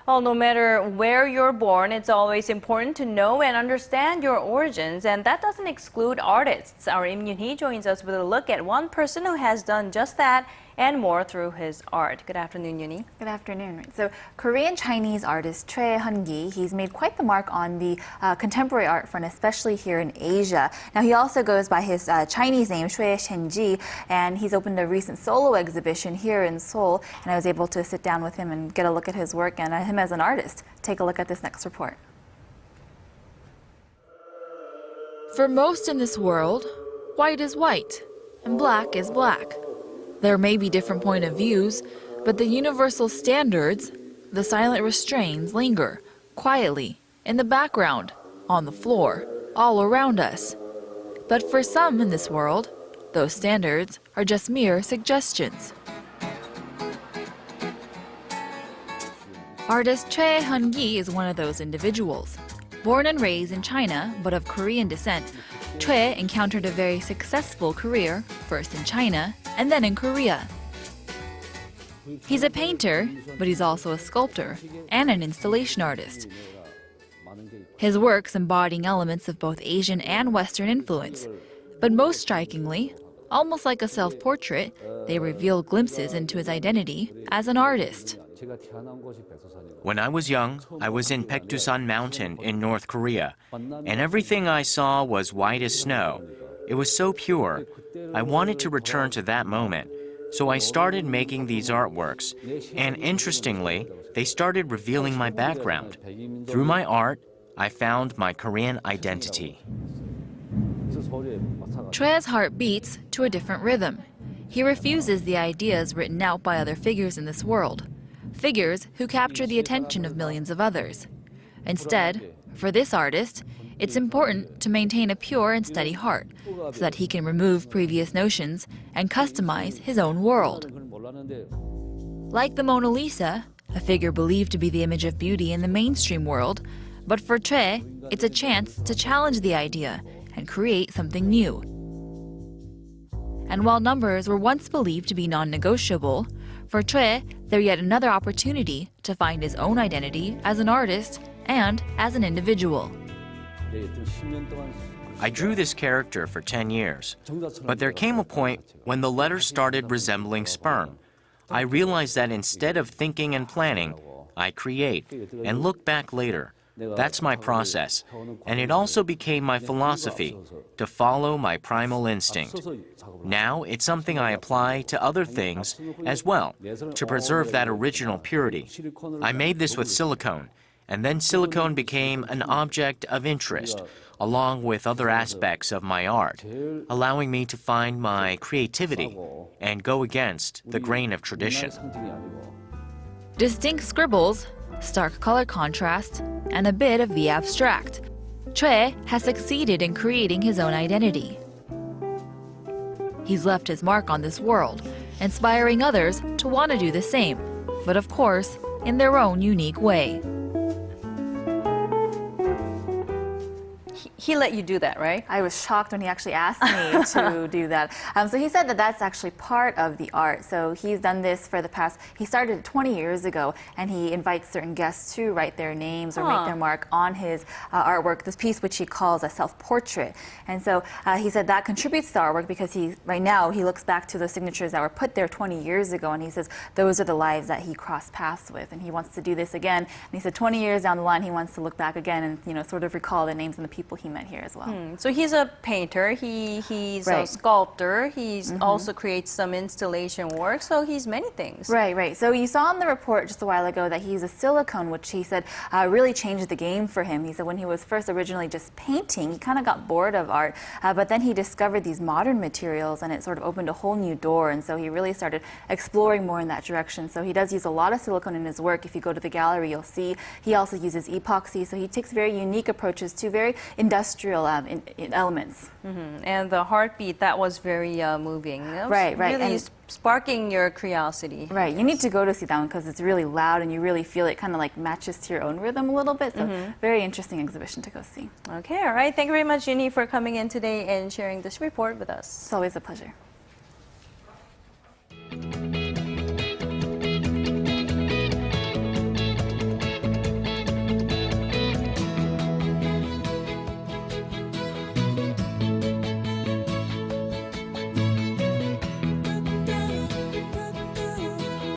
Well, no matter where you're born, it's always important to know and understand your origins, and that doesn't exclude artists. Our Yim Yoonhee joins us with a look at one person who has done just that and more through his art. Good afternoon, Yoonhee. Good afternoon. So, Korean-Chinese artist Cui Xian-ji, he's made quite the mark on the contemporary art front, especially here in Asia. Now, he also goes by his Chinese name, Cui Xian-ji, and he's opened a recent solo exhibition here in Seoul, and I was able to sit down with him and get a look at his work and him as an artist. Take a look at this next report. For most in this world, white is white and black is black. There may be different point of views, but the universal standards, the silent restrains, linger quietly in the background, on the floor, all around us. But for some in this world, those standards are just mere suggestions. Artist Cui Xian-ji is one of those individuals. Born and raised in China, but of Korean descent, Cui encountered a very successful career, first in China and then in Korea. He's a painter, but he's also a sculptor and an installation artist. His works embodying elements of both Asian and Western influence, but most strikingly, almost like a self-portrait, they reveal glimpses into his identity as an artist. When I was young, I was in Paektusan Mountain in North Korea, and everything I saw was white as snow. It was so pure. I wanted to return to that moment, so I started making these artworks, and interestingly, they started revealing my background. Through my art, I found my Korean identity. Cui's heart beats to a different rhythm. He refuses the ideas written out by other figures in this world, figures who capture the attention of millions of others. Instead, for this artist, it's important to maintain a pure and steady heart so that he can remove previous notions and customize his own world. Like the Mona Lisa, a figure believed to be the image of beauty in the mainstream world, but for Cui, it's a chance to challenge the idea and create something new. And while numbers were once believed to be non-negotiable, for Cui, they're yet another opportunity to find his own identity as an artist and as an individual. I drew this character for 10 years, but there came a point when the letters started resembling sperm. I realized that instead of thinking and planning, I create and look back later. That's my process, and it also became my philosophy, to follow my primal instinct. Now it's something I apply to other things as well, to preserve that original purity. I made this with silicone, and then silicone became an object of interest, along with other aspects of my art, allowing me to find my creativity and go against the grain of tradition. Distinct scribbles, stark color contrast, and a bit of the abstract. Cui has succeeded in creating his own identity. He's left his mark on this world, inspiring others to want to do the same, but of course, in their own unique way. He let you do that, right? I was shocked when he actually asked me to do that. So he said that that's actually part of the art. So he's done this for the past, he started 20 years ago, and he invites certain guests to write their names or make their mark on his artwork, this piece which he calls a self-portrait. And so he said that contributes to the artwork because right now he looks back to those signatures that were put there 20 years ago, and he says those are the lives that he crossed paths with, and he wants to do this again. And he said 20 years down the line he wants to look back again and sort of recall the names and the people he met here as well. So he's a painter, he's a sculptor, he's also creates some installation work, so he's many things. Right. So you saw in the report just a while ago that he uses silicone, which he said really changed the game for him. He said when he was first originally just painting, he kind of got bored of art, but then he discovered these modern materials and it sort of opened a whole new door, and so he really started exploring more in that direction. So he does use a lot of silicone in his work. If you go to the gallery, you'll see he also uses epoxy, so he takes very unique approaches to very industrial elements. And the heartbeat, that was very moving. Right. Really and sparking your curiosity. Right, you need to go to see that one because it's really loud and you really feel it kind of like matches to your own rhythm a little bit. So very interesting exhibition to go see. Okay, all right. Thank you very much, Yoonhee, for coming in today and sharing this report with us. It's always a pleasure.